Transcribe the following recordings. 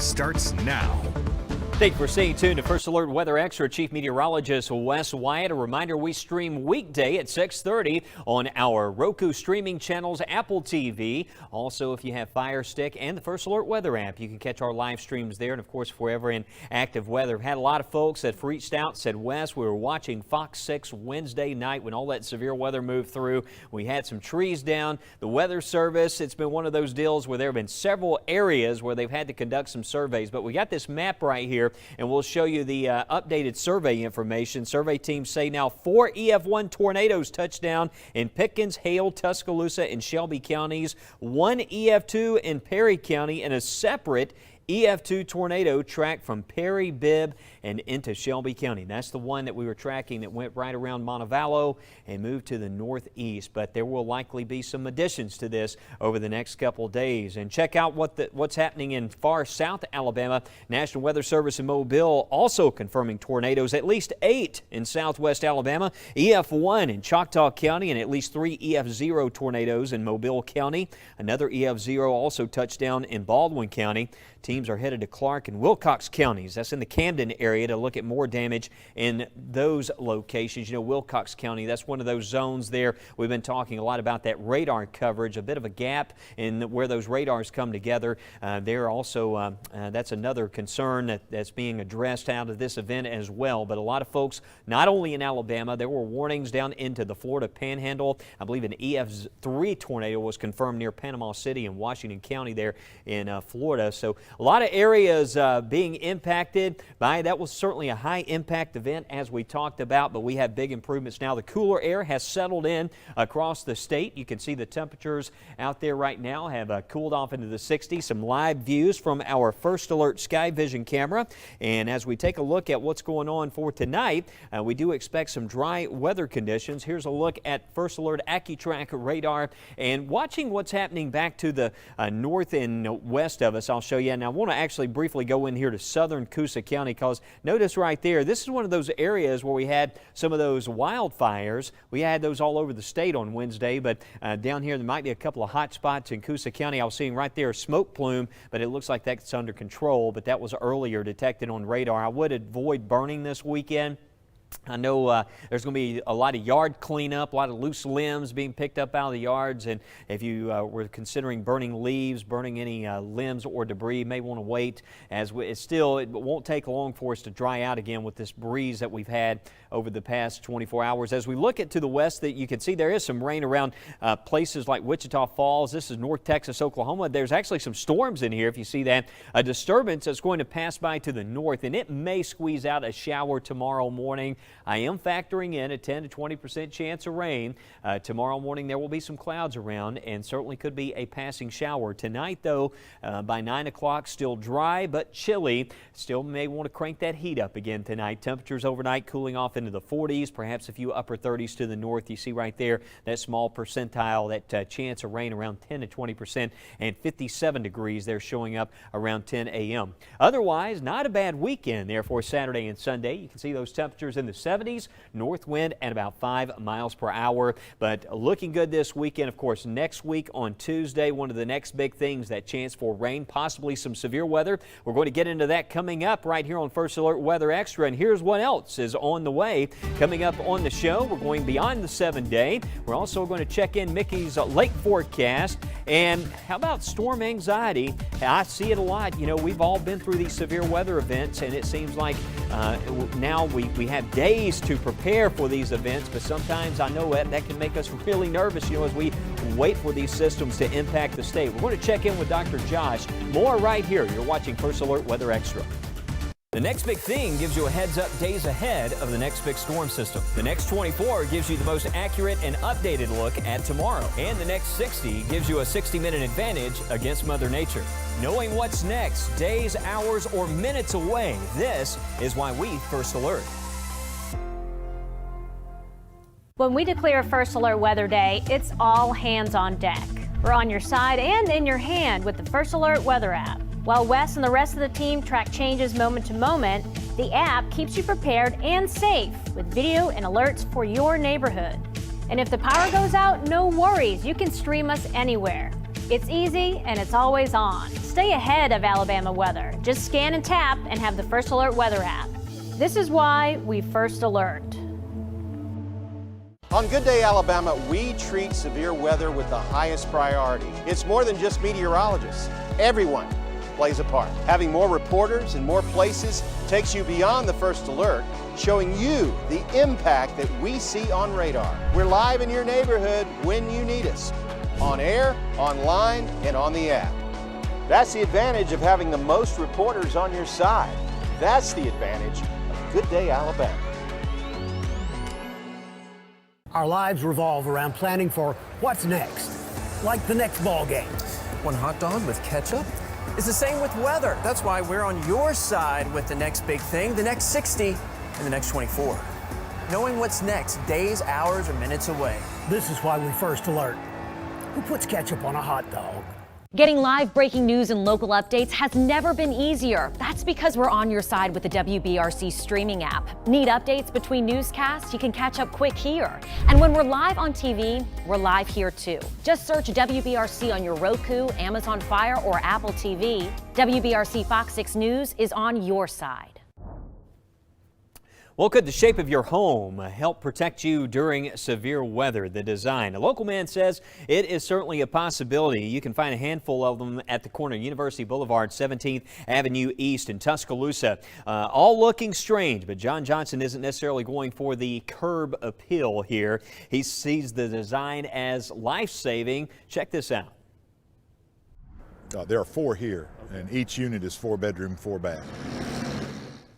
starts now. Thank you for staying tuned to First Alert Weather Extra. Chief Meteorologist Wes Wyatt. A reminder, we stream weekday at 6:30 on our Roku streaming channels, Apple TV. Also, if you have Fire Stick and the First Alert Weather app, you can catch our live streams there. And of course, if we're ever in active weather, had a lot of folks that reached out, said, Wes, we were watching Fox 6 Wednesday night when all that severe weather moved through. We had some trees down. The Weather Service, it's been one of those deals where there have been several areas where they've had to conduct some surveys. But we got this map right here, and we'll show you the updated survey information. Survey teams say now 4 EF1 tornadoes touched down in Pickens, Hale, Tuscaloosa, and Shelby counties, 1 EF2 in Perry County, and a separate EF2 tornado tracked from Perry, Bibb, and into Shelby County. That's the one that we were tracking that went right around Montevallo and moved to the northeast. But there will likely be some additions to this over the next couple days. And check out what's happening in far south Alabama. National Weather Service in Mobile also confirming tornadoes, at least 8 in southwest Alabama, EF1 in Choctaw County, and at least 3 EF0 tornadoes in Mobile County. Another EF0 also touched down in Baldwin County. Teams are headed to Clark and Wilcox counties. That's in the Camden area to look at more damage in those locations. You know, Wilcox County, that's one of those zones there. We've been talking a lot about that radar coverage, a bit of a gap in where those radars come together. There also, that's another concern that's being addressed out of this event as well. But a lot of folks, not only in Alabama, there were warnings down into the Florida Panhandle. I believe an EF3 tornado was confirmed near Panama City and Washington County there in Florida. So a lot of areas being impacted by that. Was certainly a high impact event as we talked about, but we have big improvements now. The cooler air has settled in across the state. You can see the temperatures out there right now have cooled off into the 60s. Some live views from our First Alert Sky Vision camera. And as we take a look at what's going on for tonight, we do expect some dry weather conditions. Here's a look at First Alert AccuTrack radar and watching what's happening back to the north and west of us. I'll show you. And I want to actually briefly go in here to southern Coosa County because notice right there, this is one of those areas where we had some of those wildfires. We had those all over the state on Wednesday, but down here there might be a couple of hot spots in Coosa County. I was seeing right there a smoke plume, but it looks like that's under control, but that was earlier detected on radar. I would avoid burning this weekend. I know there's going to be a lot of yard cleanup, a lot of loose limbs being picked up out of the yards, and if you were considering burning leaves, burning any limbs or debris, you may want to wait, as it won't take long for us to dry out again with this breeze that we've had over the past 24 hours. As we look to the west, that you can see there is some rain around places like Wichita Falls. This is North Texas, Oklahoma. There's actually some storms in here, if you see that. A disturbance that's going to pass by to the north, and it may squeeze out a shower tomorrow morning. I am factoring in a 10 to 20% chance of rain. Tomorrow morning there will be some clouds around and certainly could be a passing shower. Tonight, though, by 9 o'clock, still dry but chilly. Still may want to crank that heat up again tonight. Temperatures overnight cooling off into the 40s, perhaps a few upper 30s to the north. You see right there that small percentile, that chance of rain around 10 to 20%, and 57 degrees there showing up around 10 a.m. Otherwise, not a bad weekend there for Saturday and Sunday. You can see those temperatures in the 70s, north wind at about 5 miles per hour, but looking good this weekend. Of course, next week on Tuesday, one of the next big things, that chance for rain, possibly some severe weather. We're going to get into that coming up right here on First Alert Weather Extra, and here's what else is on the way. Coming up on the show, we're going beyond the 7-day. We're also going to check in Mickey's lake forecast, and how about storm anxiety? I see it a lot. You know, we've all been through these severe weather events, and it seems like now we have days to prepare for these events, but sometimes I know that can make us really nervous, you know, as we wait for these systems to impact the state. We're going to check in with Dr. Josh. More right here. You're watching First Alert Weather Extra. The Next Big Thing gives you a heads up days ahead of the next big storm system. The Next 24 gives you the most accurate and updated look at tomorrow. And the Next 60 gives you a 60-minute advantage against Mother Nature. Knowing what's next, days, hours, or minutes away, this is why we First Alert. When we declare First Alert Weather Day, it's all hands on deck. We're on your side and in your hand with the First Alert Weather app. While Wes and the rest of the team track changes moment to moment, the app keeps you prepared and safe with video and alerts for your neighborhood. And if the power goes out, no worries, you can stream us anywhere. It's easy and it's always on. Stay ahead of Alabama weather. Just scan and tap and have the First Alert Weather app. This is why we First Alert. On Good Day Alabama, we treat severe weather with the highest priority. It's more than just meteorologists. Everyone plays a part. Having more reporters in more places takes you beyond the First Alert, showing you the impact that we see on radar. We're live in your neighborhood when you need us. On air, online, and on the app. That's the advantage of having the most reporters on your side. That's the advantage of Good Day Alabama. Our lives revolve around planning for what's next, like the next ball game. One hot dog with ketchup? It's the same with weather. That's why we're on your side with the next big thing, the next 60, and the next 24. Knowing what's next, days, hours, or minutes away. This is why we First Alert. Who puts ketchup on a hot dog? Getting live breaking news and local updates has never been easier. That's because we're on your side with the WBRC streaming app. Need updates between newscasts? You can catch up quick here. And when we're live on TV, we're live here too. Just search WBRC on your Roku, Amazon Fire, or Apple TV. WBRC Fox 6 News is on your side. Well, could the shape of your home help protect you during severe weather? The design. A local man says it is certainly a possibility. You can find a handful of them at the corner of University Boulevard, 17th Avenue East in Tuscaloosa. All looking strange, but John Johnson isn't necessarily going for the curb appeal here. He sees the design as life-saving. Check this out. There are 4 here, and each unit is 4 bedroom, 4 bath.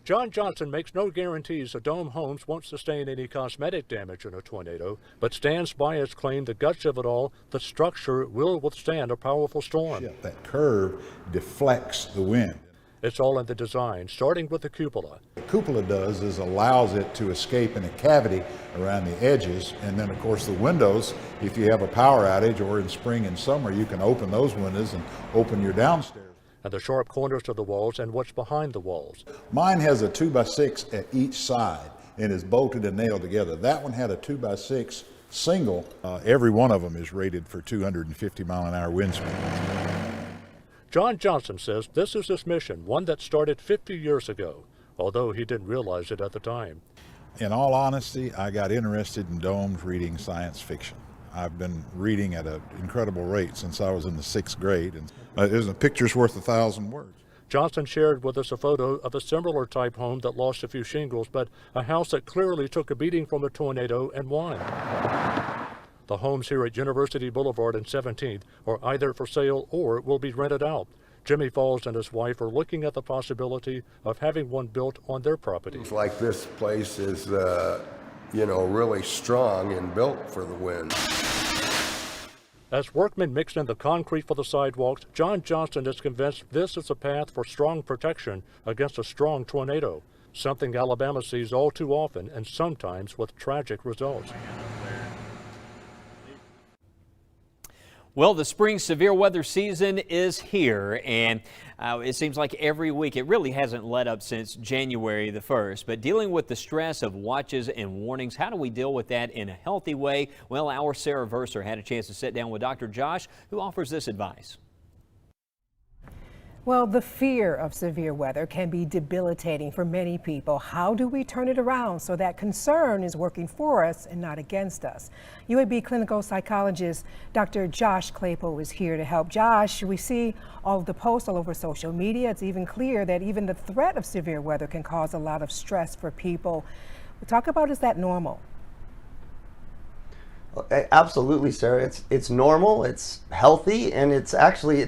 John Johnson makes no guarantees the dome homes won't sustain any cosmetic damage in a tornado, but stands by his claim the guts of it all, the structure will withstand a powerful storm. Yeah, that curve deflects the wind. It's all in the design, starting with the cupola. What the cupola does is allows it to escape in a cavity around the edges, and then of course the windows, if you have a power outage or in spring and summer, you can open those windows and open your downstairs. And the sharp corners of the walls and what's behind the walls. Mine has a 2x6 at each side and is bolted and nailed together. That one had a 2x6 single. Every one of them is rated for 250-mile-an-hour wind speed. John Johnson says this is his mission, one that started 50 years ago, although he didn't realize it at the time. In all honesty, I got interested in domes reading science fiction. I've been reading at an incredible rate since I was in the 6th grade, and there's a picture's worth 1,000 words. Johnson shared with us a photo of a similar type home that lost a few shingles, but a house that clearly took a beating from a tornado and won. The homes here at University Boulevard and 17th are either for sale or will be rented out. Jimmy Falls and his wife are looking at the possibility of having one built on their property. It's like this place is, really strong and built for the wind. As workmen mix in the concrete for the sidewalks, John Johnson is convinced this is a path for strong protection against a strong tornado, something Alabama sees all too often and sometimes with tragic results. Well, the spring severe weather season is here, and it seems like every week it really hasn't let up since January the 1st. But dealing with the stress of watches and warnings, how do we deal with that in a healthy way? Well, our Sarah Verser had a chance to sit down with Dr. Josh, who offers this advice. Well, the fear of severe weather can be debilitating for many people. How do we turn it around so that concern is working for us and not against us? UAB clinical psychologist Dr. Josh Claypool is here to help. Josh, we see all of the posts all over social media. It's even clear that even the threat of severe weather can cause a lot of stress for people. Talk about, is that normal? Absolutely, Sarah. It's normal, it's healthy, and it's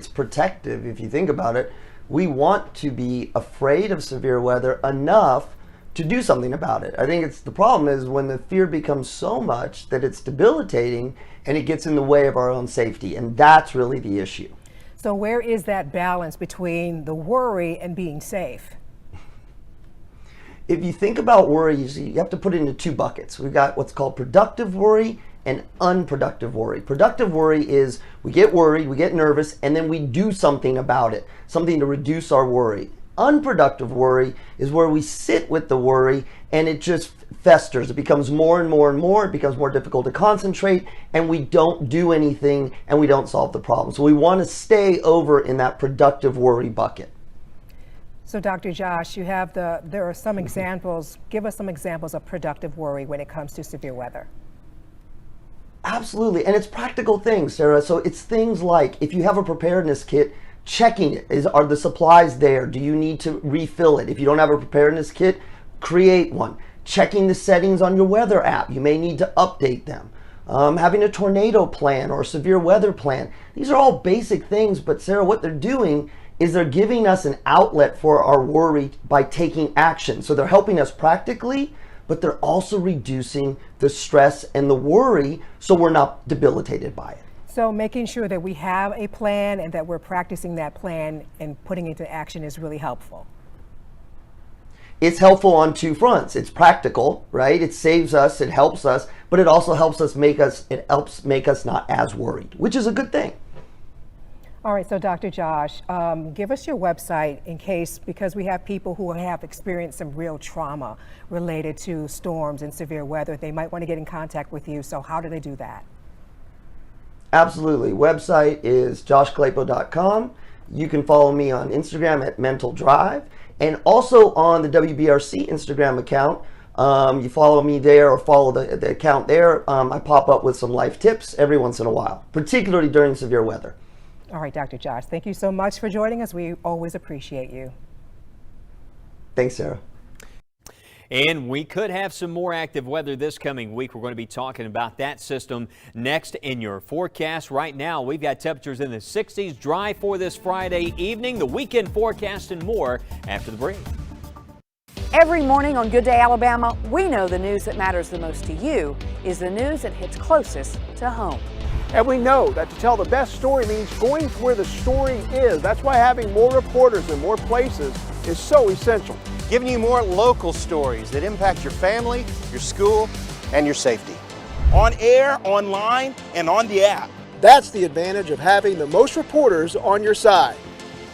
protective. If you think about it, we want to be afraid of severe weather enough to do something about it. I think the problem is when the fear becomes so much that it's debilitating and it gets in the way of our own safety, and that's really the issue. So where is that balance between the worry and being safe? If you think about worry, you have to put it into 2 buckets. We've got what's called productive worry and unproductive worry. Productive worry is we get worried, we get nervous, and then we do something about it, something to reduce our worry. Unproductive worry is where we sit with the worry and it just festers. It becomes more and more and more. It becomes more difficult to concentrate, and we don't do anything and we don't solve the problem. So we want to stay over in that productive worry bucket. So Dr. Josh, there are some examples. Give us some examples of productive worry when it comes to severe weather. Absolutely, and it's practical things, Sarah. So it's things like, if you have a preparedness kit, checking it. Are the supplies there? Do you need to refill it? If you don't have a preparedness kit, create one. Checking the settings on your weather app. You may need to update them. Having a tornado plan or a severe weather plan. These are all basic things, but Sarah, what they're doing is they're giving us an outlet for our worry by taking action. So they're helping us practically, but they're also reducing the stress and the worry so we're not debilitated by it. So making sure that we have a plan and that we're practicing that plan and putting it into action is really helpful. It's helpful on two fronts. It's practical, right? It saves us, it helps us, but it also helps make us not as worried, which is a good thing. All right, so Dr. Josh, give us your website in case, because we have people who have experienced some real trauma related to storms and severe weather. They might want to get in contact with you, so how do they do that? Absolutely. Website is joshclaypo.com. You can follow me on Instagram at Mental Drive, and also on the WBRC Instagram account. You follow me there or follow the account there. I pop up with some life tips every once in a while, particularly during severe weather. All right, Dr. Josh, thank you so much for joining us. We always appreciate you. Thanks, Sarah. And we could have some more active weather this coming week. We're going to be talking about that system next in your forecast. Right now, we've got temperatures in the 60s, dry for this Friday evening, the weekend forecast and more after the break. Every morning on Good Day Alabama, we know the news that matters the most to you is the news that hits closest to home. And we know that to tell the best story means going to where the story is. That's why having more reporters in more places is so essential. Giving you more local stories that impact your family, your school, and your safety. On air, online, and on the app. That's the advantage of having the most reporters on your side.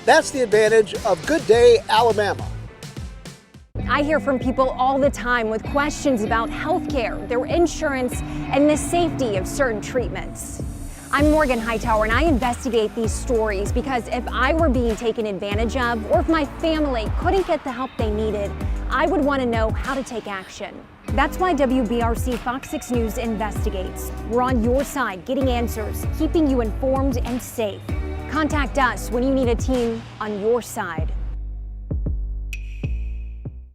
That's the advantage of Good Day Alabama. I hear from people all the time with questions about healthcare, their insurance, and the safety of certain treatments. I'm Morgan Hightower, and I investigate these stories because if I were being taken advantage of, or if my family couldn't get the help they needed, I would want to know how to take action. That's why WBRC Fox 6 News investigates. We're on your side, getting answers, keeping you informed and safe. Contact us when you need a team on your side.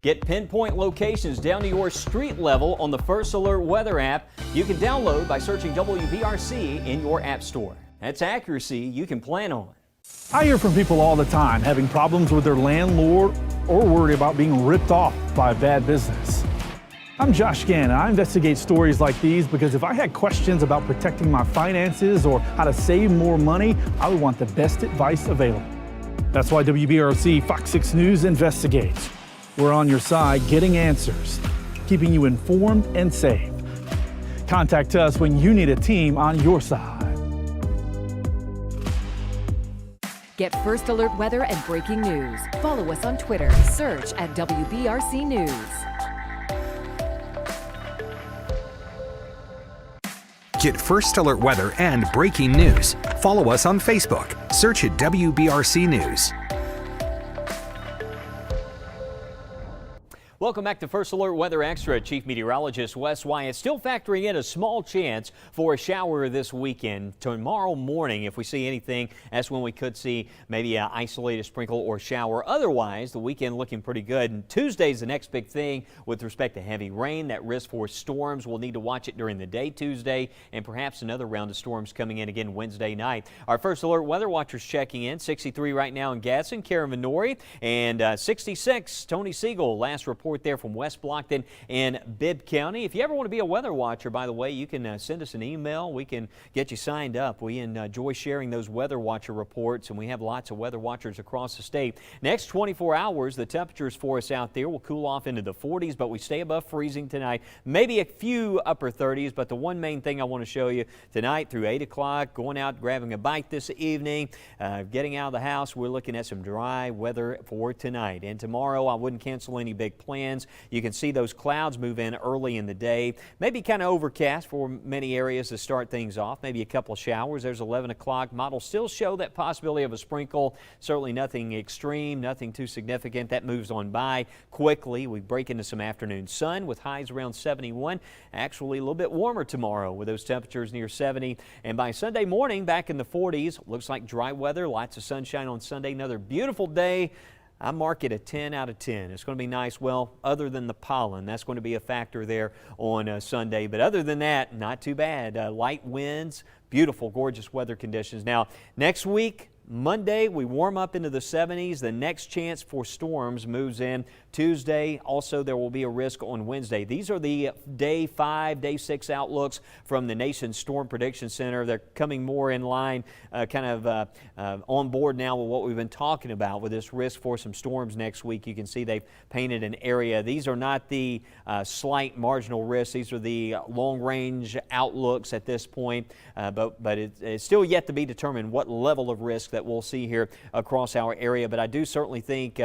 Get pinpoint locations down to your street level on the First Alert Weather app. You can download by searching WBRC in your app store. That's accuracy you can plan on. I hear from people all the time having problems with their landlord or worried about being ripped off by a bad business. I'm Josh Gann, and I investigate stories like these because if I had questions about protecting my finances or how to save more money, I would want the best advice available. That's why WBRC Fox 6 News investigates. We're on your side getting answers, keeping you informed and safe. Contact us when you need a team on your side. Get First Alert weather and breaking news. Follow us on Twitter. Search at WBRC News. Get First Alert weather and breaking news. Follow us on Facebook. Search at WBRC News. Welcome back to First Alert Weather Extra. Chief Meteorologist Wes Wyatt still factoring in a small chance for a shower this weekend. Tomorrow morning, if we see anything, that's when we could see maybe an isolated sprinkle or shower. Otherwise, the weekend looking pretty good. And Tuesday's the next big thing with respect to heavy rain. That risk for storms. We'll need to watch it during the day Tuesday, and perhaps another round of storms coming in again Wednesday night. Our First Alert Weather Watchers checking in. 63 right now in Gadsden, Karen Minori, and 66, Tony Siegel. Last report report there from West Blockton in Bibb County. If you ever want to be a weather watcher, by the way, you can send us an email. We can get you signed up. We enjoy sharing those weather watcher reports, and we have lots of weather watchers across the state. Next 24 hours, the temperatures for us out there will cool off into the 40s, but we stay above freezing tonight. Maybe a few upper 30s, but the one main thing I want to show you tonight through 8 o'clock, going out grabbing a bite this evening, getting out of the house, we're looking at some dry weather for tonight. And tomorrow, I wouldn't cancel any big plans. You can see those clouds move in early in the day. Maybe kind of overcast for many areas to start things off. Maybe a couple of showers. There's 11 o'clock. Models still show that possibility of a sprinkle. Certainly nothing extreme, nothing too significant. That moves on by quickly. We break into some afternoon sun with highs around 71. Actually a little bit warmer tomorrow with those temperatures near 70. And by Sunday morning, back in the 40s. Looks like dry weather, lots of sunshine on Sunday. Another beautiful day. I mark it a 10 out of 10. It's going to be nice. Well, other than the pollen, that's going to be a factor there on Sunday. But other than that, not too bad. Light winds, beautiful, gorgeous weather conditions. Now, next week, Monday, we warm up into the 70s. The next chance for storms moves in Tuesday. Also, there will be a risk on Wednesday. These are the day 5, day 6 outlooks from the nation's Storm Prediction Center. They're coming more in line, on board now with what we've been talking about with this risk for some storms next week. You can see they've painted an area. These are not the slight marginal risks. These are the long-range outlooks at this point, but it's still yet to be determined what level of risk that we'll see here across our area. But I do certainly think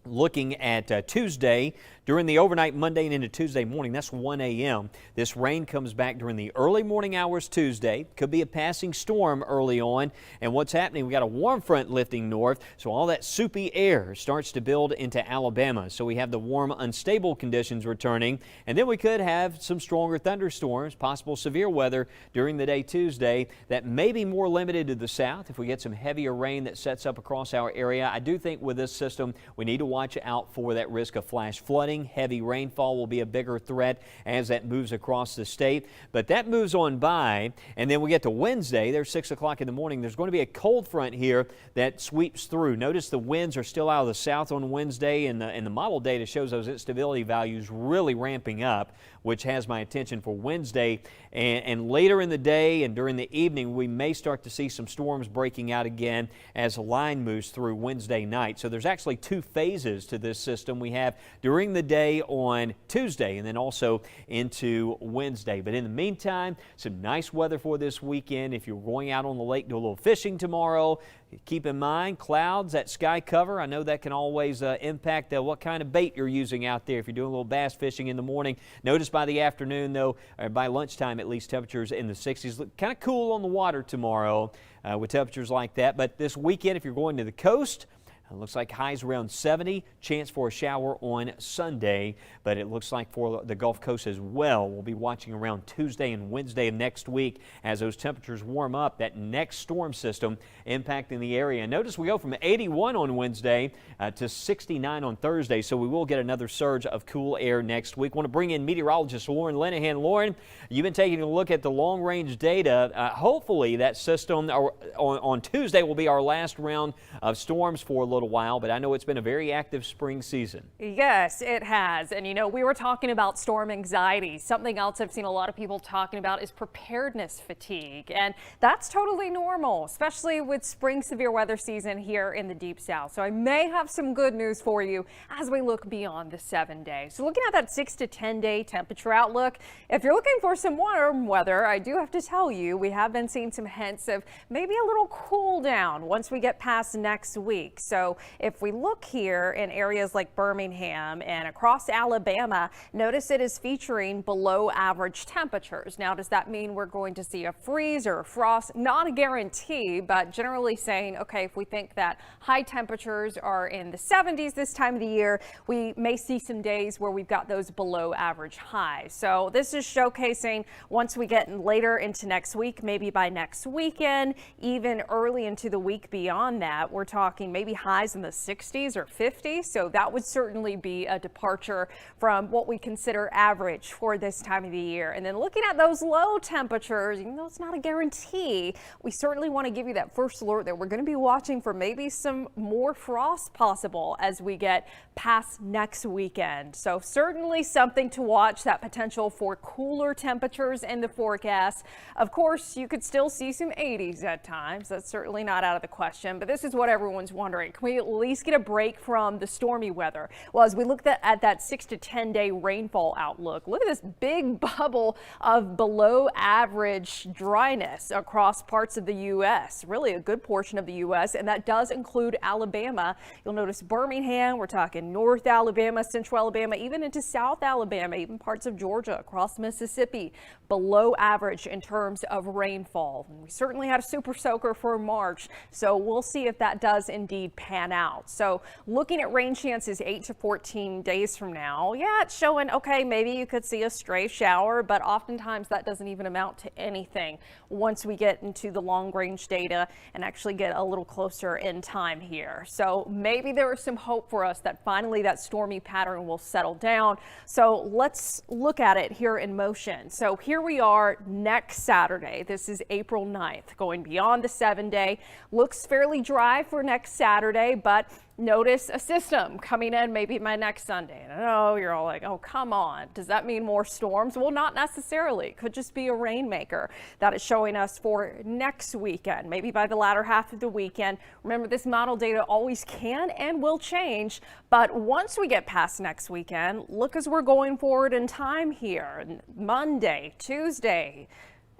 looking at Tuesday, during the overnight Monday and into Tuesday morning, that's 1 a.m. This rain comes back during the early morning hours Tuesday. Could be a passing storm early on. And what's happening, we got a warm front lifting north, so all that soupy air starts to build into Alabama. So we have the warm, unstable conditions returning. And then we could have some stronger thunderstorms, possible severe weather during the day Tuesday that may be more limited to the south if we get some heavier rain that sets up across our area. I do think with this system, we need to watch out for that risk of flash flooding. Heavy rainfall will be a bigger threat as that moves across the state. But that moves on by, and then we get to Wednesday. There's 6 o'clock in the morning. There's going to be a cold front here that sweeps through. Notice the winds are still out of the south on Wednesday, and the model data shows those instability values really ramping up, which has my attention for Wednesday. And later in the day and during the evening, we may start to see some storms breaking out again as the line moves through Wednesday night. So there's actually 2 phases to this system. We have during the day on Tuesday and then also into Wednesday. But in the meantime, some nice weather for this weekend. If you're going out on the lake, do a little fishing tomorrow. Keep in mind, clouds, that sky cover, I know that can always impact what kind of bait you're using out there if you're doing a little bass fishing in the morning. Notice by the afternoon, though, or by lunchtime at least, temperatures in the 60s. Look kind of cool on the water tomorrow with temperatures like that. But this weekend, if you're going to the coast, it looks like highs around 70, chance for a shower on Sunday, but it looks like for the Gulf Coast as well. We'll be watching around Tuesday and Wednesday of next week as those temperatures warm up, that next storm system impacting the area. Notice we go from 81 on Wednesday to 69 on Thursday, so we will get another surge of cool air next week. Want to bring in meteorologist Lauren Linehan. Lauren, you've been taking a look at the long-range data. Hopefully that system on Tuesday will be our last round of storms for a little while, but I know it's been a very active spring season. Yes, it has. And you know, we were talking about storm anxiety. Something else I've seen a lot of people talking about is preparedness fatigue. And that's totally normal, especially with spring severe weather season here in the Deep South. So I may have some good news for you as we look beyond the 7 days. So looking at that 6 to 10 day temperature outlook, if you're looking for some warm weather, I do have to tell you, we have been seeing some hints of maybe a little cool down once we get past next week. So if we look here in areas like Birmingham and across Alabama, notice it is featuring below average temperatures. Now, does that mean we're going to see a freeze or a frost? Not a guarantee, but generally saying, okay, if we think that high temperatures are in the 70s this time of the year, we may see some days where we've got those below average highs. So this is showcasing once we get later into next week, maybe by next weekend, even early into the week beyond that, we're talking maybe high highs in the 60s or 50s. So that would certainly be a departure from what we consider average for this time of the year. And then looking at those low temperatures, even though it's not a guarantee, we certainly want to give you that first alert that we're going to be watching for maybe some more frost possible as we get past next weekend. So certainly something to watch, that potential for cooler temperatures in the forecast. Of course, you could still see some 80s at times. That's certainly not out of the question, but this is what everyone's wondering. Can we at least get a break from the stormy weather? Well, as we look at that 6 to 10 day rainfall outlook, look at this big bubble of below average dryness across parts of the U.S., really a good portion of the U.S., and that does include Alabama. You'll notice Birmingham, we're talking North Alabama, Central Alabama, even into South Alabama, even parts of Georgia, across Mississippi, below average in terms of rainfall. And we certainly had a super soaker for March, so we'll see if that does indeed pan out. So looking at rain chances 8 to 14 days from now, yeah, it's showing, okay, maybe you could see a stray shower, but oftentimes that doesn't even amount to anything once we get into the long range data and actually get a little closer in time here. So maybe there is some hope for us that finally that stormy pattern will settle down. So let's look at it here in motion. So here we are next Saturday. This is April 9th, going beyond the 7-day. Looks fairly dry for next Saturday, but notice a system coming in maybe by next Sunday. And I know you're all like, oh, come on. Does that mean more storms? Well, not necessarily. It could just be a rainmaker that is showing us for next weekend, maybe by the latter half of the weekend. Remember, this model data always can and will change. But once we get past next weekend, look as we're going forward in time here. Monday, Tuesday,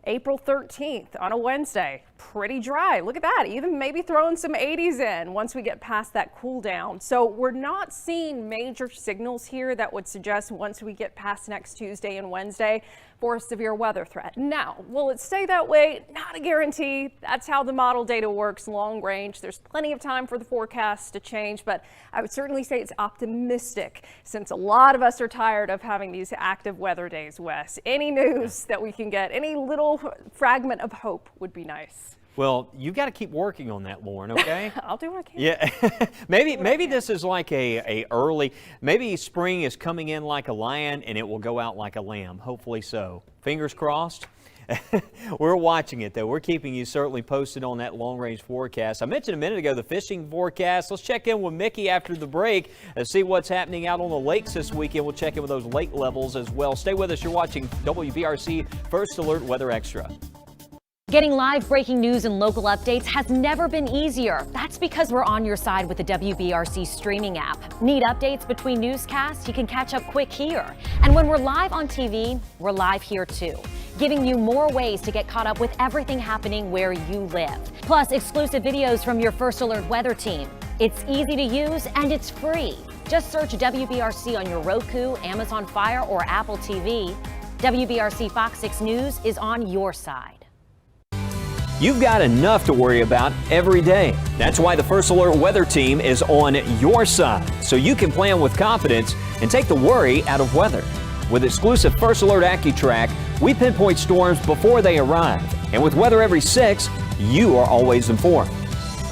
April 13th on a Wednesday, pretty dry. Look at that, even maybe throwing some 80s in once we get past that cool down. So we're not seeing major signals here that would suggest once we get past next Tuesday and Wednesday for a severe weather threat. Now, will it stay that way? Not a guarantee. That's how the model data works, long range. There's plenty of time for the forecast to change, but I would certainly say it's optimistic since a lot of us are tired of having these active weather days, Wes. Any news that we can get, any little fragment of hope would be nice. Well, you got to keep working on that, Lauren, okay? I'll do what I can. Yeah. maybe this is like a early, maybe spring is coming in like a lion and it will go out like a lamb. Hopefully so. Fingers crossed. We're watching it, though. We're keeping you certainly posted on that long-range forecast. I mentioned a minute ago the fishing forecast. Let's check in with Mickey after the break and see what's happening out on the lakes this weekend. We'll check in with those lake levels as well. Stay with us. You're watching WBRC First Alert Weather Extra. Getting live breaking news and local updates has never been easier. That's because we're on your side with the WBRC streaming app. Need updates between newscasts? You can catch up quick here. And when we're live on TV, we're live here too, giving you more ways to get caught up with everything happening where you live. Plus, exclusive videos from your First Alert weather team. It's easy to use and it's free. Just search WBRC on your Roku, Amazon Fire, or Apple TV. WBRC Fox 6 News is on your side. You've got enough to worry about every day. That's why the First Alert weather team is on your side, so you can plan with confidence and take the worry out of weather. With exclusive First Alert AccuTrack, we pinpoint storms before they arrive. And with Weather Every 6, you are always informed.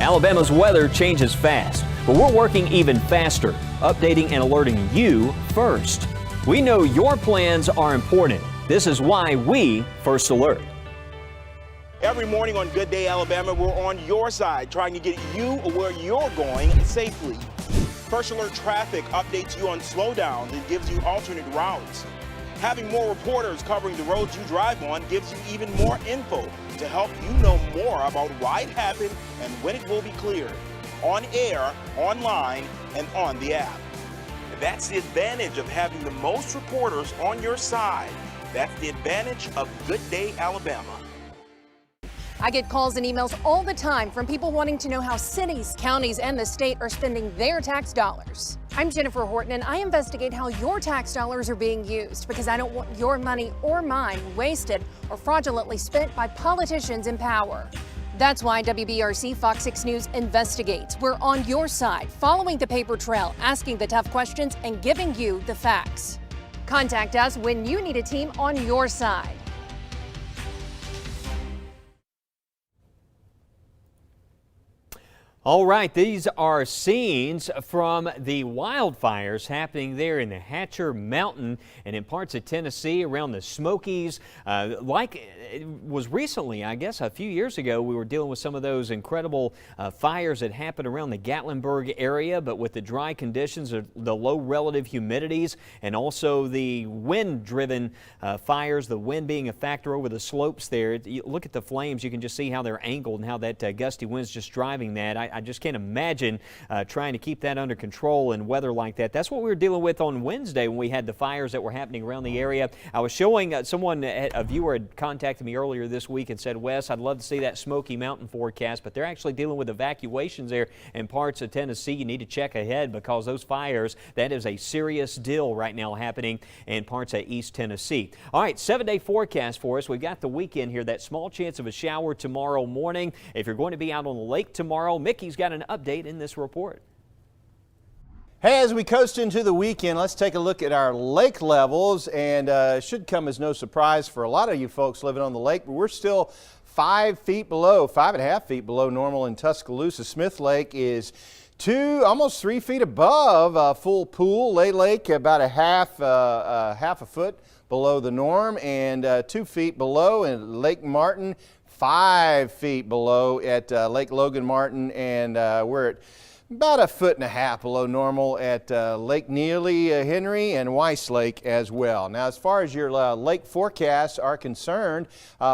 Alabama's weather changes fast, but we're working even faster, updating and alerting you first. We know your plans are important. This is why we First Alert. Every morning on Good Day Alabama, we're on your side, trying to get you where you're going safely. First Alert Traffic updates you on slowdowns and gives you alternate routes. Having more reporters covering the roads you drive on gives you even more info to help you know more about why it happened and when it will be cleared. On air, online, and on the app. That's the advantage of having the most reporters on your side. That's the advantage of Good Day Alabama. I get calls and emails all the time from people wanting to know how cities, counties, and the state are spending their tax dollars. I'm Jennifer Horton, and I investigate how your tax dollars are being used because I don't want your money or mine wasted or fraudulently spent by politicians in power. That's why WBRC Fox 6 News investigates. We're on your side, following the paper trail, asking the tough questions, and giving you the facts. Contact us when you need a team on your side. All right, these are scenes from the wildfires happening there in the Hatcher Mountain and in parts of Tennessee around the Smokies. Like it was recently, I guess a few years ago, we were dealing with some of those incredible fires that happened around the Gatlinburg area, but with the dry conditions, the low relative humidities, and also the wind-driven fires, the wind being a factor over the slopes there. You look at the flames, you can just see how they're angled and how that gusty wind's just driving that. I just can't imagine trying to keep that under control in weather like that. That's what we were dealing with on Wednesday when we had the fires that were happening around the area. I was showing a viewer had contacted me earlier this week and said, Wes, I'd love to see that Smoky Mountain forecast, but they're actually dealing with evacuations there in parts of Tennessee. You need to check ahead because those fires, that is a serious deal right now happening in parts of East Tennessee. All right, 7-day forecast for us. We've got the weekend here, that small chance of a shower tomorrow morning. If you're going to be out on the lake tomorrow, Mickey's got an update in this report. Hey, as we coast into the weekend, let's take a look at our lake levels, and it should come as no surprise for a lot of you folks living on the lake, but we're still 5.5 feet below normal in Tuscaloosa. Smith Lake is almost 3 feet above full pool. Lay Lake about half a foot below the norm, and 2 feet below in Lake Martin, 5 feet below at Lake Logan Martin, and we're at about 1.5 feet below normal at Lake Neely, Henry, and Weiss Lake as well. Now, as far as your lake forecasts are concerned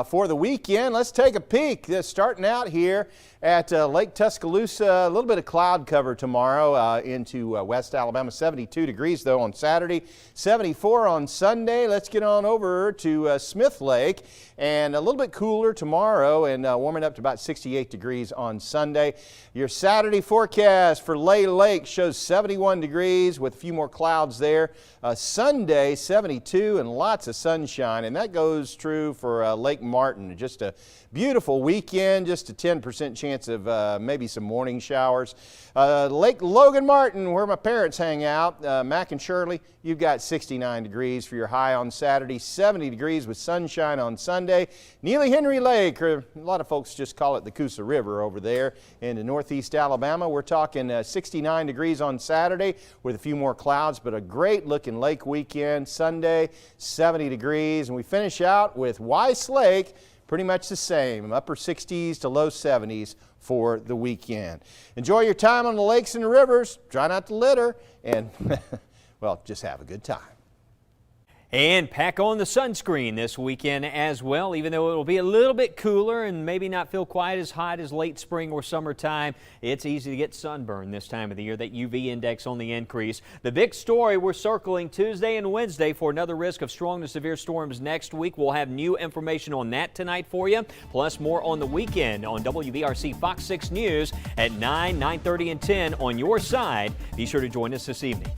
for the weekend, let's take a peek. Starting out here at Lake Tuscaloosa, a little bit of cloud cover tomorrow into West Alabama. 72 degrees though on Saturday, 74 on Sunday. Let's get on over to Smith Lake, and a little bit cooler tomorrow and warming up to about 68 degrees on Sunday. Your Saturday forecast for Lay Lake shows 71 degrees with a few more clouds there. Sunday, 72 and lots of sunshine, and that goes true for Lake Martin. Just a beautiful weekend, just a 10% chance of maybe some morning showers. Lake Logan Martin, where my parents hang out, Mac and Shirley, you've got 69 degrees for your high on Saturday, 70 degrees with sunshine on Sunday. Neely Henry Lake, or a lot of folks just call it the Coosa River over there in northeast Alabama. We're talking 69 degrees on Saturday with a few more clouds, but a great looking lake weekend. Sunday, 70 degrees, and we finish out with Weiss Lake, pretty much the same, upper 60s to low 70s for the weekend. Enjoy your time on the lakes and the rivers. Try not to litter, and well, just have a good time. And pack on the sunscreen this weekend as well, even though it will be a little bit cooler and maybe not feel quite as hot as late spring or summertime. It's easy to get sunburned this time of the year, that UV index on the increase. The big story we're circling Tuesday and Wednesday for another risk of strong to severe storms next week. We'll have new information on that tonight for you, plus more on the weekend on WBRC Fox 6 News at 9, 9:30, and 10 on your side. Be sure to join us this evening.